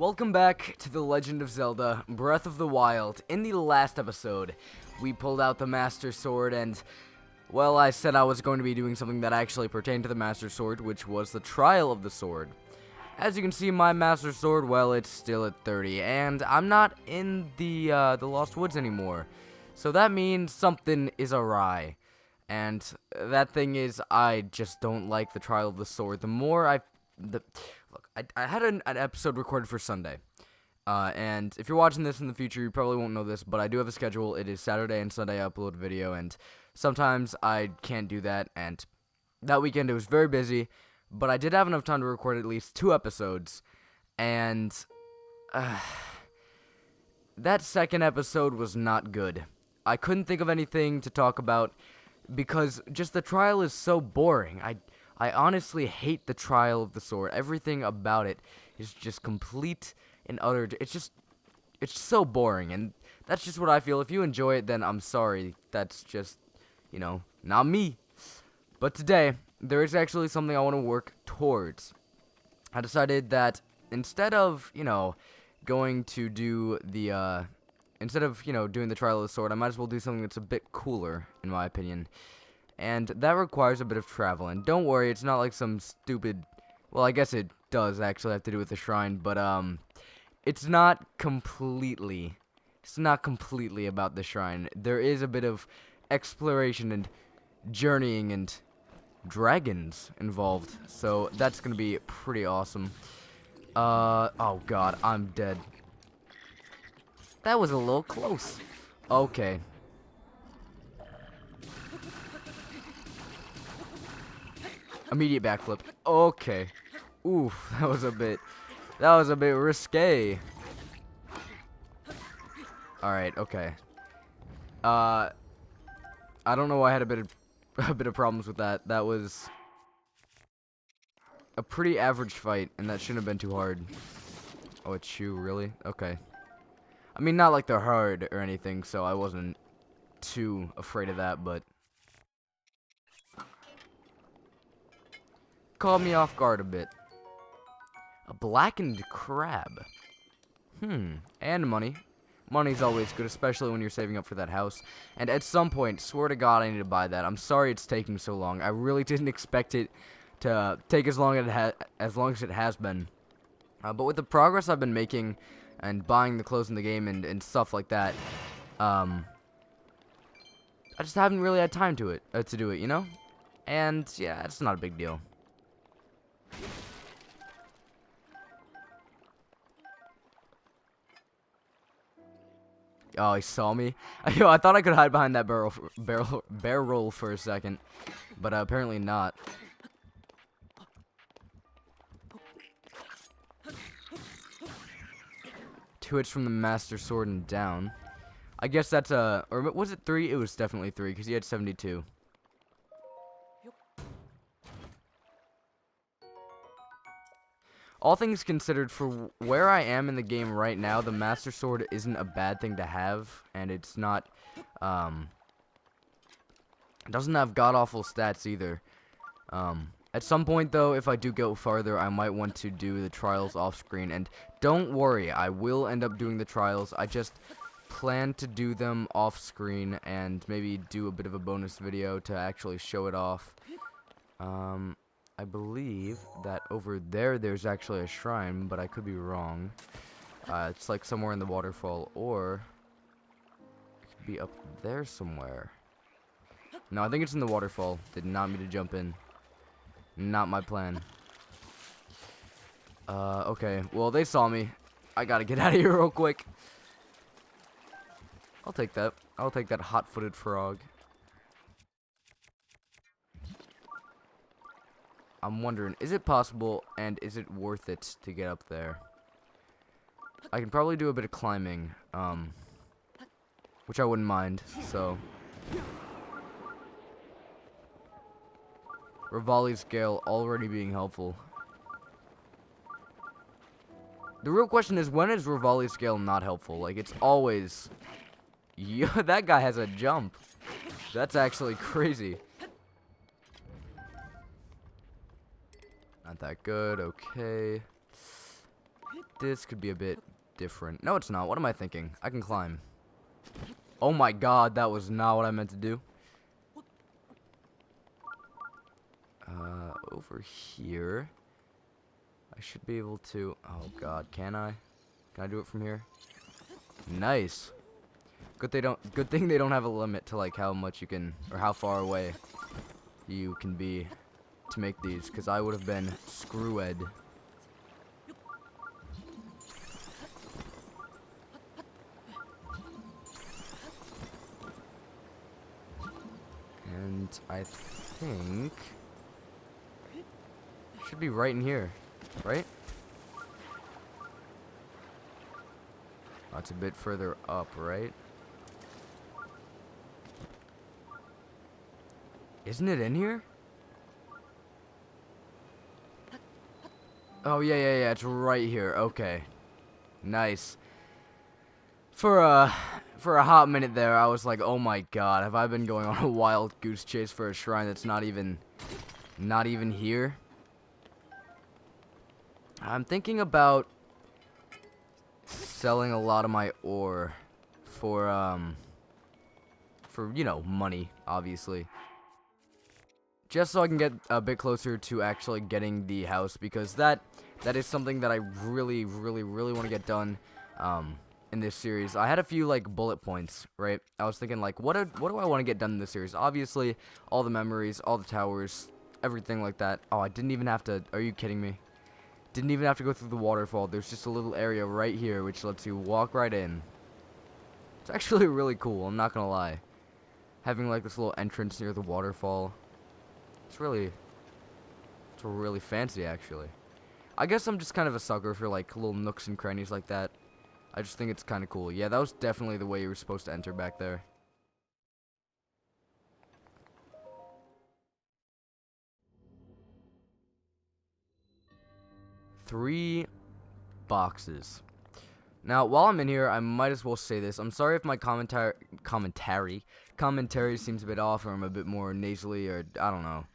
Welcome back to The Legend of Zelda Breath of the Wild. In the last episode, we pulled out the Master Sword and, well, I said I was going to be doing something that actually pertained to the Master Sword, which was the trial of the sword. As you can see, my Master Sword, well, it's still at 30, and I'm not in the Lost Woods anymore. So that means something is awry. And that thing is, I just don't like the trial of the sword. Look, I had an episode recorded for Sunday, and if you're watching this in the future, you probably won't know this, but I do have a schedule. It is Saturday and Sunday I upload video, and sometimes I can't do that, and that weekend it was very busy, but I did have enough time to record at least 2 episodes, and that second episode was not good. I couldn't think of anything to talk about, because just the trial is so boring. I honestly hate the trial of the sword. Everything about it is just complete and utter. It's so boring, and that's just what I feel. If you enjoy it, then I'm sorry. That's just, not me. But today, there is actually something I want to work towards. I decided that instead of, going to do the, doing the trial of the sword, I might as well do something that's a bit cooler, in my opinion. And that requires a bit of travel. And don't worry, it's not like some stupid... Well, I guess it does actually have to do with the shrine, but, it's not completely about the shrine. There is a bit of exploration and journeying and dragons involved. So that's gonna be pretty awesome. Oh god, I'm dead. That was a little close. Okay. Immediate backflip. Okay. Oof, that was a bit risque. Alright, okay. I don't know why I had a bit of problems with that. That was a pretty average fight, and that shouldn't have been too hard. Oh, it's you, really? Okay. I mean, not like they're hard or anything, so I wasn't too afraid of that, but caught me off guard a bit. A blackened crab. And money. Money's always good, especially when you're saving up for that house. And at some point, swear to God, I need to buy that. I'm sorry it's taking so long. I really didn't expect it to take as long as it has been. But with the progress I've been making and buying the clothes in the game and stuff like that, I just haven't really had time to do it, you know? And yeah, it's not a big deal. Oh, he saw me. Yo, I thought I could hide behind that barrel for a second, but apparently not. Two hits from the Master Sword and down. I guess that's or was it 3? It was definitely 3 because he had 72. All things considered, for where I am in the game right now, the Master Sword isn't a bad thing to have, and it's not, it doesn't have god-awful stats either. At some point, though, if I do go farther, I might want to do the trials off-screen, and don't worry, I will end up doing the trials. I just plan to do them off-screen, and maybe do a bit of a bonus video to actually show it off. I believe that over there's actually a shrine, but I could be wrong. It's like somewhere in the waterfall, or it could be up there somewhere. No, I think it's in the waterfall. Did not mean to jump in. Not my plan. Okay. Well, they saw me. I gotta get out of here real quick. I'll take that. I'll take that hot-footed frog. I'm wondering, is it possible, and is it worth it to get up there? I can probably do a bit of climbing, which I wouldn't mind, so. Rivali scale already being helpful. The real question is, when is Rivali scale not helpful? Like, it's always... Yeah, that guy has a jump. That's actually crazy. Not that good, okay. this could be a bit different. No, it's not. What am I thinking? I can climb. Oh my god, that was not what I meant to do. Over here. I should be able to... Oh god, can I? Can I do it from here? Nice. Good thing they don't have a limit to like how much you can, or how far away you can be to make these, because I would have been screwed. And I think should be right in here, right? Oh, it's a bit further up, right? Isn't it in here? Oh, yeah, it's right here. Okay. Nice. For a hot minute there, I was like, oh my god, have I been going on a wild goose chase for a shrine that's not even here? I'm thinking about selling a lot of my ore for, you know, money, obviously. Just so I can get a bit closer to actually getting the house, because that is something that I really want to get done, in this series. I had a few, like, bullet points, right? I was thinking, like, what do I want to get done in this series? Obviously, all the memories, all the towers, everything like that. Oh, I didn't even have to, are you kidding me? Didn't even have to go through the waterfall. There's just a little area right here which lets you walk right in. It's actually really cool, I'm not gonna lie. Having like this little entrance near the waterfall. It's really fancy actually. I guess I'm just kind of a sucker for like little nooks and crannies like that. I just think it's kind of cool. Yeah, that was definitely the way you were supposed to enter back there. Three boxes. Now, while I'm in here, I might as well say this. I'm sorry if my commentary seems a bit off, or I'm a bit more nasally, or I don't know.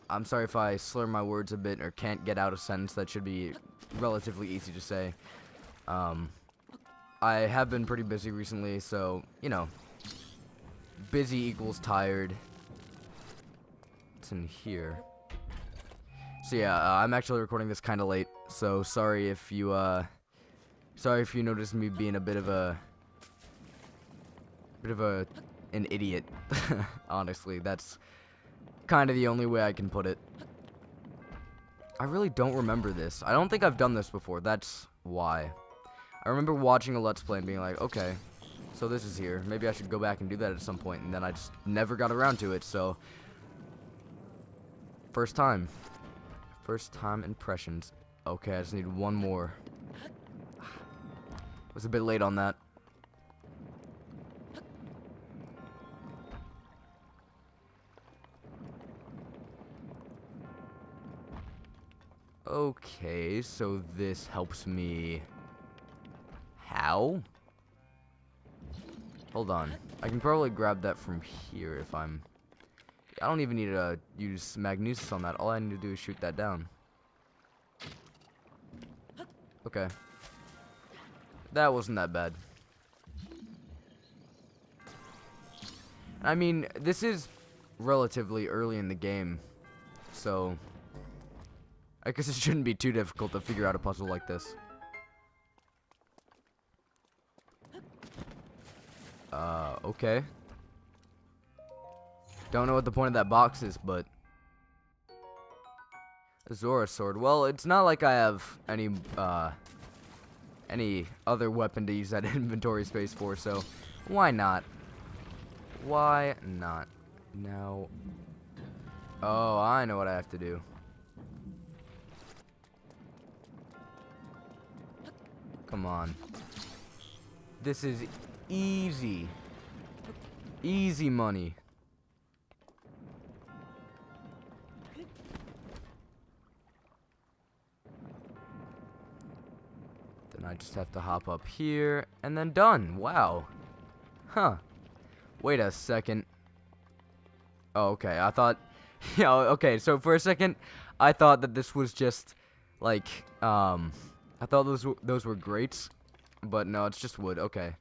I'm sorry if I slur my words a bit or can't get out a sentence that should be relatively easy to say. I have been pretty busy recently, so, you know, busy equals tired. It's in here. So yeah, I'm actually recording this kind of late, so sorry if you notice me being a bit of an idiot. Honestly, that's kind of the only way I can put it. I really don't remember this. I don't think I've done this before. That's why. I remember watching a Let's Play and being like, okay, so this is here. Maybe I should go back and do that at some point, and then I just never got around to it. So first time impressions. Okay, I just need one more. Was a bit late on that. Okay, so this helps me. How? Hold on. I can probably grab that from here if I'm... I don't even need to use magnesis on that. All I need to do is shoot that down. Okay. That wasn't that bad. I mean, this is relatively early in the game, so I guess it shouldn't be too difficult to figure out a puzzle like this. Okay. Don't know what the point of that box is, but Azora sword. Well, it's not like I have any other weapon to use that inventory space for, so why not? Why not? Now, oh, I know what I have to do. Come on. This is easy. Easy money. Then I just have to hop up here, and then done. Wow. Huh. Wait a second. Oh, okay. I thought... Yeah, okay, so for a second, I thought that this was just, Like, I thought those were great, but no, it's just wood. Okay.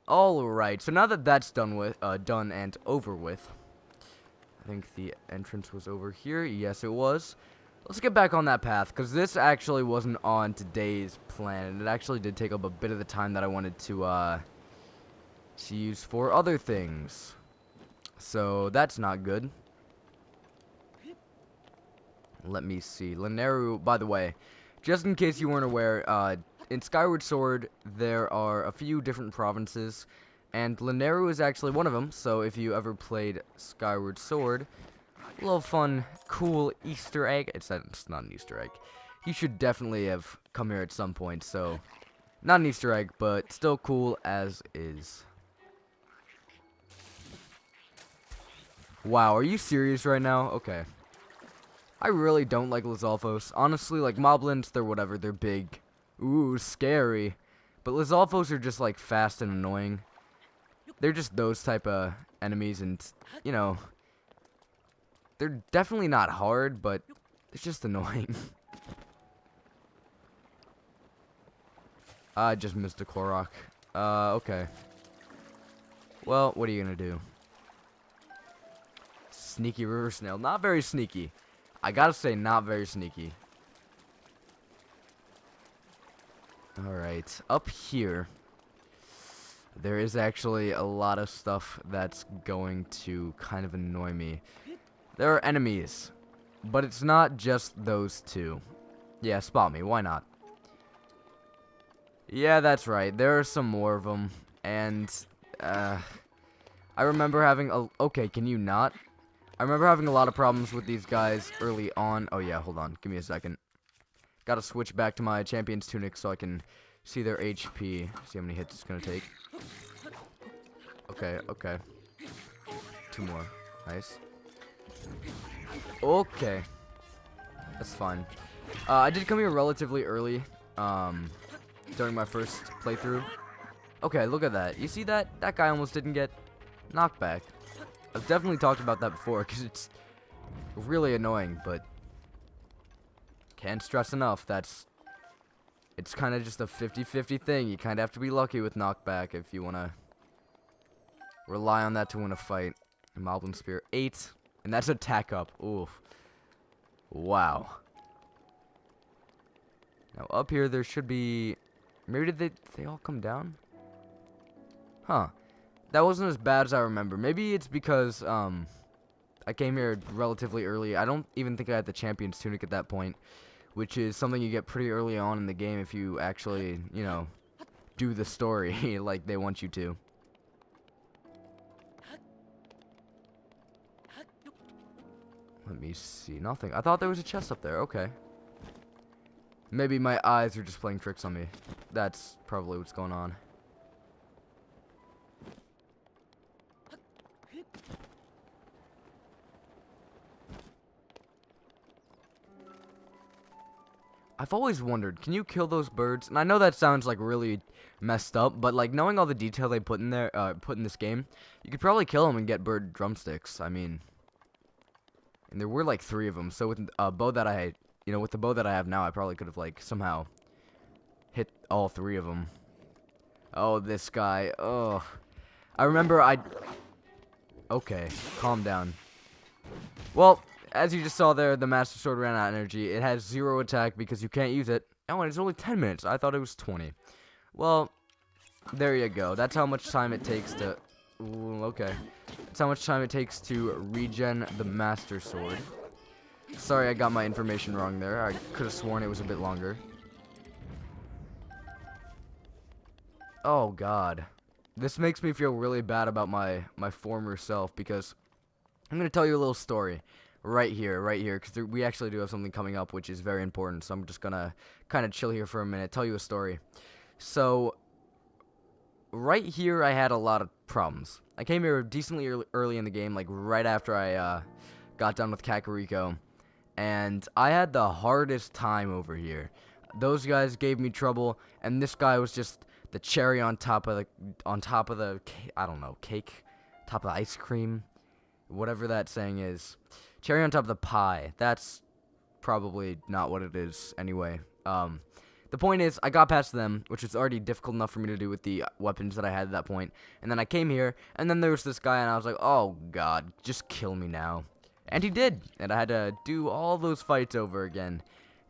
Alright, so now that that's done and over with, I think the entrance was over here. Yes, it was. Let's get back on that path, because this actually wasn't on today's plan, and it actually did take up a bit of the time that I wanted to use for other things. So, that's not good. Let me see. Lanayru, by the way, just in case you weren't aware, in Skyward Sword, there are a few different provinces, and Lanayru is actually one of them, so if you ever played Skyward Sword, a little fun, cool Easter egg. It's not an Easter egg. You should definitely have come here at some point, so not an Easter egg, but still cool as is. Wow, are you serious right now? Okay. I really don't like Lizalfos. Honestly, like, Moblins, they're whatever. They're big. Ooh, scary. But Lizalfos are just, like, fast and annoying. They're just those type of enemies, and, you know, they're definitely not hard, but it's just annoying. I just missed a Korok. Okay. Well, what are you gonna do? Sneaky river snail. Not very sneaky. I gotta say, not very sneaky. Alright, up here, there is actually a lot of stuff that's going to kind of annoy me. There are enemies, but it's not just those two. Yeah, spot me, why not? Yeah, that's right, there are some more of them, and, I remember having a... Okay, can you not? I remember having a lot of problems with these guys early on. Oh yeah, hold on. Give me a second. Gotta switch back to my champion's tunic so I can see their HP. See how many hits it's gonna take. Okay, okay. 2 more. Nice. Okay. That's fine. I did come here relatively early, during my first playthrough. Okay, look at that. You see that? That guy almost didn't get knocked back. I've definitely talked about that before, because it's really annoying, but can't stress enough, it's kind of just a 50-50 thing. You kind of have to be lucky with knockback if you want to rely on that to win a fight. Moblin Spear, 8, and that's attack up. Oof. Wow. Now, up here, there should be... Maybe did they all come down? Huh. That wasn't as bad as I remember. Maybe it's because, I came here relatively early. I don't even think I had the champion's tunic at that point, which is something you get pretty early on in the game if you actually, you know, do the story like they want you to. Let me see. Nothing. I thought there was a chest up there. Okay. Maybe my eyes are just playing tricks on me. That's probably what's going on. I've always wondered, can you kill those birds? And I know that sounds like really messed up, but like knowing all the detail they put in there, put in this game, you could probably kill them and get bird drumsticks. I mean, and there were like 3 of them. So with bow that I, you know, with the bow that I have now, I probably could have like somehow hit all 3 of them. Oh, this guy. Oh, I remember Okay, calm down. Well, as you just saw there, the Master Sword ran out of energy. It has 0 attack because you can't use it. Oh, and it's only 10 minutes. I thought it was 20. Well, there you go. That's how much time it takes to... Ooh, okay. That's how much time it takes to regen the Master Sword. Sorry, I got my information wrong there. I could have sworn it was a bit longer. Oh, God. This makes me feel really bad about my former self because I'm going to tell you a little story. Right here, because we actually do have something coming up which is very important, so I'm just gonna kind of chill here for a minute, tell you a story. So, right here I had a lot of problems. I came here decently early in the game, like right after I got done with Kakariko, and I had the hardest time over here. Those guys gave me trouble, and this guy was just the cherry on top of the I don't know, cake, top of the ice cream, whatever that saying is. Cherry on top of the pie. That's probably not what it is anyway. The point is, I got past them, which is already difficult enough for me to do with the weapons that I had at that point. And then I came here, and then there was this guy, and I was like, oh god, just kill me now. And he did, and I had to do all those fights over again.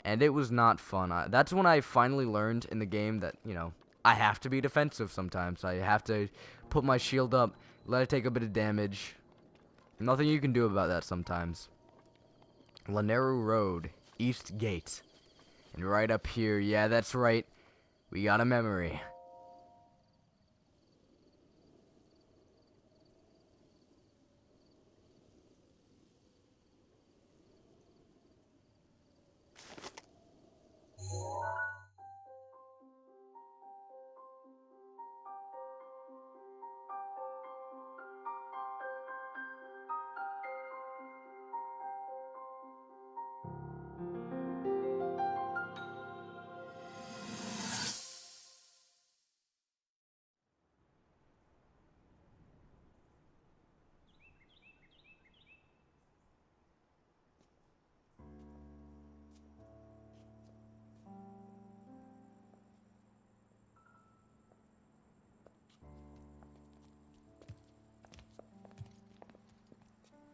And it was not fun. That's when I finally learned in the game that, you know, I have to be defensive sometimes. I have to put my shield up, let it take a bit of damage. Nothing you can do about that sometimes. Lanero Road, East Gate. And right up here, yeah, that's right, we got a memory.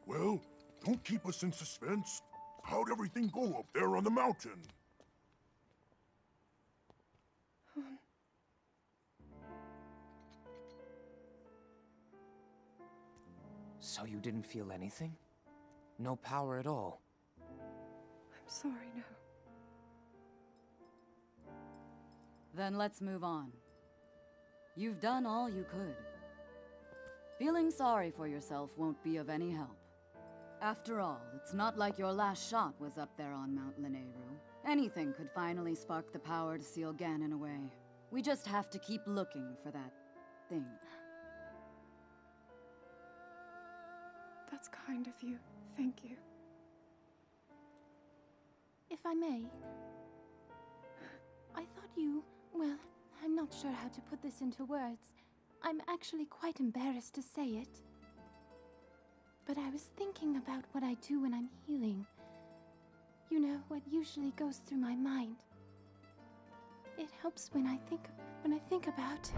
Well, don't keep us in suspense. How'd everything go up there on the mountain? So you didn't feel anything? No power at all? I'm sorry, no. Then let's move on. You've done all you could. Feeling sorry for yourself won't be of any help. After all, it's not like your last shot was up there on Mount Lanayru. Anything could finally spark the power to seal Ganon away. We just have to keep looking for that thing. That's kind of you. Thank you. If I may, I thought you... well, I'm not sure how to put this into words. I'm actually quite embarrassed to say it. But I was thinking about what I do when I'm healing. You know, what usually goes through my mind. It helps when I think about...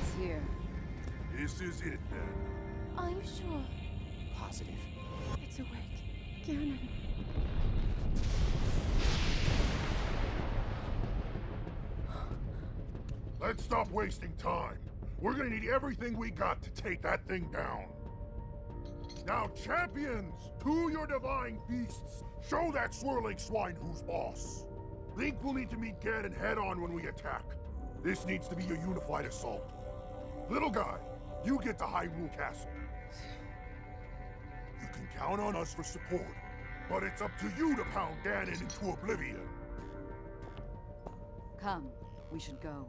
It's here. This is it, then. Are you sure? Positive. It's awake. Ganon. Let's stop wasting time. We're gonna need everything we got to take that thing down. Now, champions, to your divine beasts, show that swirling swine who's boss. Link will need to meet Ganon head-on when we attack. This needs to be a unified assault. Little guy, you get to Hyrule Castle. You can count on us for support, but it's up to you to pound Ganon into oblivion. Come, we should go.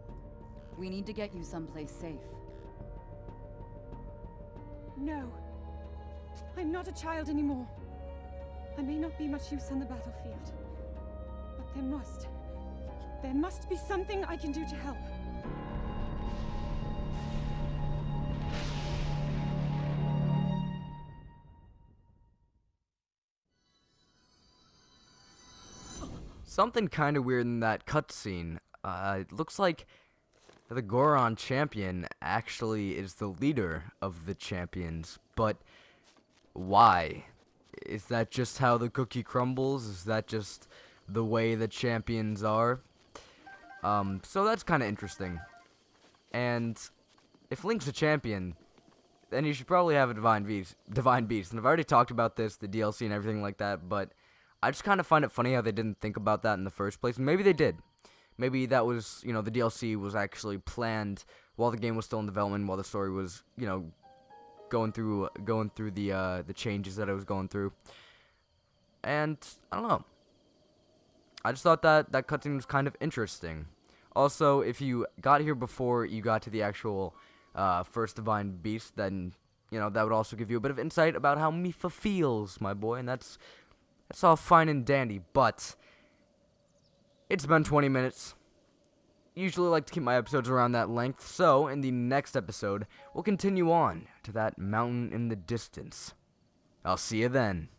We need to get you someplace safe. No. I'm not a child anymore. I may not be much use on the battlefield. But there must be something I can do to help. Something kind of weird in that cutscene. It looks like the Goron champion actually is the leader of the champions, but why? Is that just how the cookie crumbles? Is that just the way the champions are? So that's kind of interesting. And if Link's a champion, then you should probably have a Divine Beast. And I've already talked about this, the DLC and everything like that, but I just kind of find it funny how they didn't think about that in the first place. Maybe they did. Maybe that was, the DLC was actually planned while the game was still in development, while the story was, going through the changes that it was going through. And I don't know. I just thought that cutscene was kind of interesting. Also, if you got here before you got to the actual first Divine Beast, then that would also give you a bit of insight about how Mipha feels, my boy, and that's all fine and dandy. But it's been 20 minutes. Usually like to keep my episodes around that length, so in the next episode, we'll continue on to that mountain in the distance. I'll see you then.